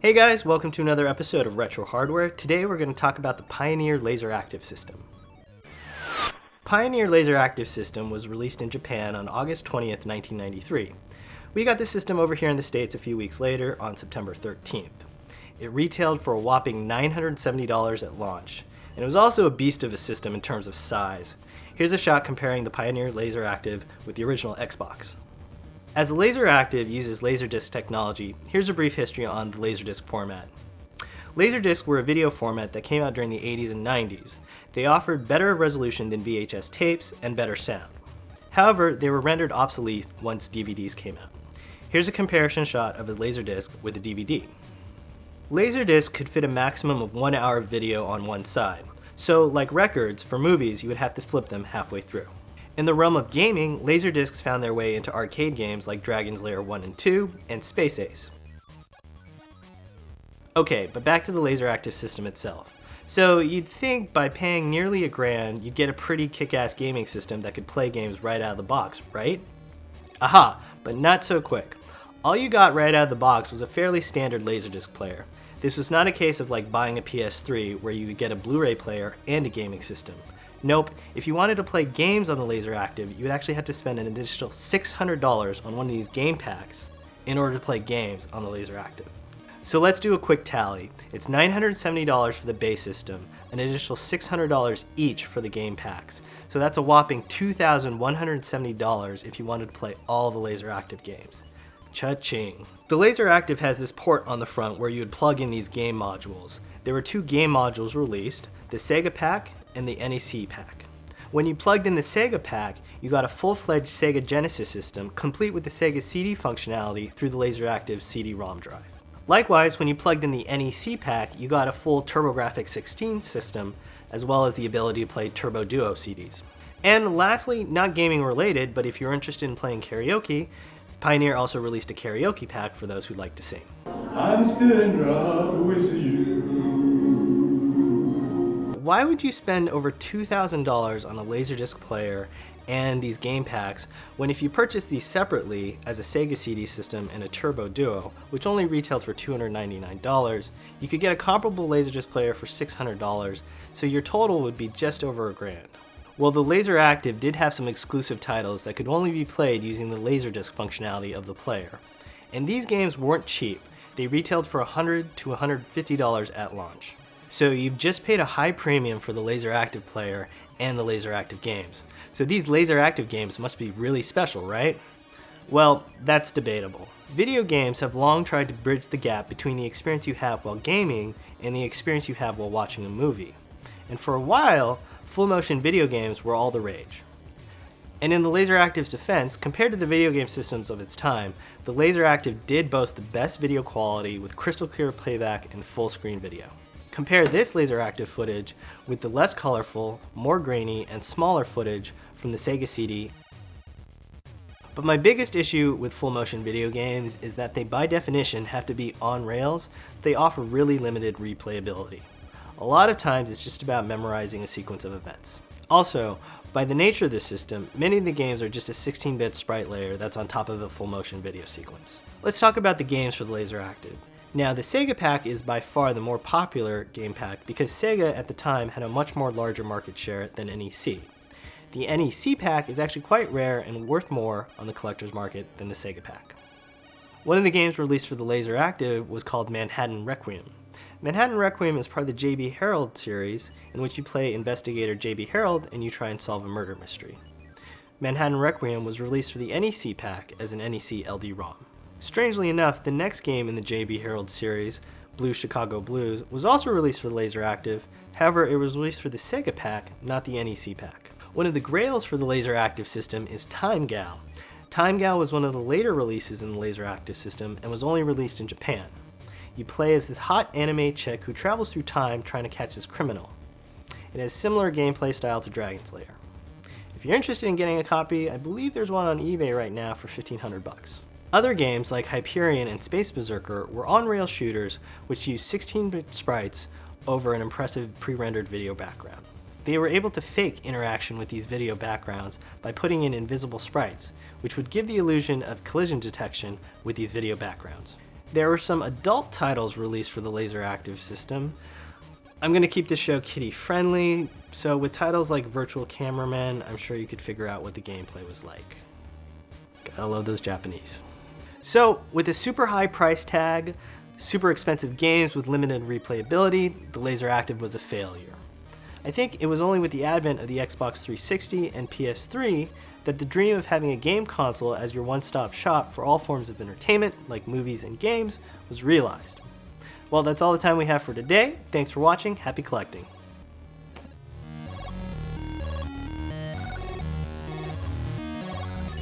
Hey guys, welcome to another episode of Retro Hardware. Today we're going to talk about the Pioneer Laseractive system. Pioneer Laseractive system was released in Japan on August 20th, 1993. We got this system over here in the States a few weeks later on September 13th. It retailed for a whopping $970 at launch, and it was also a beast of a system in terms of size. Here's a shot comparing the Pioneer Laseractive with the original Xbox. As the Laseractive uses Laserdisc technology, here's a brief history on the Laserdisc format. Laserdiscs were a video format that came out during the 80s and 90s. They offered better resolution than VHS tapes and better sound. However, they were rendered obsolete once DVDs came out. Here's a comparison shot of a Laserdisc with a DVD. Laserdisc could fit a maximum of 1 hour of video on one side. So, like records, for movies, you would have to flip them halfway through. In the realm of gaming, Laserdiscs found their way into arcade games like Dragon's Lair 1 and 2 and Space Ace. Okay, but back to the Laseractive system itself. So you'd think by paying nearly $1,000, you'd get a pretty kick-ass gaming system that could play games right out of the box, right? Aha, but not so quick. All you got right out of the box was a fairly standard Laserdisc player. This was not a case of like buying a PS3 where you would get a Blu-ray player and a gaming system. Nope, if you wanted to play games on the Laseractive, you would actually have to spend an additional $600 on one of these game packs in order to play games on the Laseractive. So let's do a quick tally. It's $970 for the base system, an additional $600 each for the game packs. So that's a whopping $2,170 if you wanted to play all the Laseractive games. Cha-ching. The Laseractive has this port on the front where you would plug in these game modules. There were 2 game modules released, the Sega pack and the NEC pack. When you plugged in the Sega pack, you got a full-fledged Sega Genesis system complete with the Sega CD functionality through the Laseractive CD-ROM drive. Likewise, when you plugged in the NEC pack, you got a full TurboGrafx 16 system, as well as the ability to play Turbo Duo CDs. And lastly, not gaming related, but if you're interested in playing karaoke, Pioneer also released a karaoke pack for those who'd like to sing. I'm still in love with you. Why would you spend over $2,000 on a Laserdisc player and these game packs when if you purchase these separately as a Sega CD system and a Turbo Duo, which only retailed for $299, you could get a comparable Laserdisc player for $600, so your total would be just over $1,000. Well, the Laseractive did have some exclusive titles that could only be played using the Laserdisc functionality of the player. And these games weren't cheap. They retailed for $100 to $150 at launch. So you've just paid a high premium for the Laseractive player and the Laseractive games. So these Laseractive games must be really special, right? Well, that's debatable. Video games have long tried to bridge the gap between the experience you have while gaming and the experience you have while watching a movie. And for a while, full-motion video games were all the rage. And in the Laseractive's defense, compared to the video game systems of its time, the Laseractive did boast the best video quality with crystal clear playback and full-screen video. Compare this Laseractive footage with the less colorful, more grainy, and smaller footage from the Sega CD. But my biggest issue with full-motion video games is that they by definition have to be on rails, so they offer really limited replayability. A lot of times it's just about memorizing a sequence of events. Also, by the nature of this system, many of the games are just a 16-bit sprite layer that's on top of a full-motion video sequence. Let's talk about the games for the Laseractive. Now, the Sega pack is by far the more popular game pack because Sega at the time had a much more larger market share than NEC. The NEC pack is actually quite rare and worth more on the collector's market than the Sega pack. One of the games released for the Laseractive was called Manhattan Requiem. Manhattan Requiem is part of the J.B. Harold series, in which you play investigator J.B. Harold and you try and solve a murder mystery. Manhattan Requiem was released for the NEC pack as an NEC LD-ROM. Strangely enough, the next game in the J.B. Harold series, Blue Chicago Blues, was also released for the Laseractive. However, it was released for the Sega pack, not the NEC pack. One of the grails for the Laseractive system is Time Gal. Time Gal was one of the later releases in the Laseractive system and was only released in Japan. You play as this hot anime chick who travels through time trying to catch this criminal. It has similar gameplay style to Dragon's Lair. If you're interested in getting a copy, I believe there's one on eBay right now for $1,500. Other games like Hyperion and Space Berserker were on-rail shooters which used 16-bit sprites over an impressive pre-rendered video background. They were able to fake interaction with these video backgrounds by putting in invisible sprites, which would give the illusion of collision detection with these video backgrounds. There were some adult titles released for the Laseractive system. I'm going to keep this show kiddie friendly, so with titles like Virtual Cameraman, I'm sure you could figure out what the gameplay was like. Gotta love those Japanese. So, with a super high price tag, super expensive games with limited replayability, the Laseractive was a failure. I think it was only with the advent of the Xbox 360 and PS3 that the dream of having a game console as your one-stop shop for all forms of entertainment, like movies and games, was realized. Well, that's all the time we have for today. Thanks for watching. Happy collecting.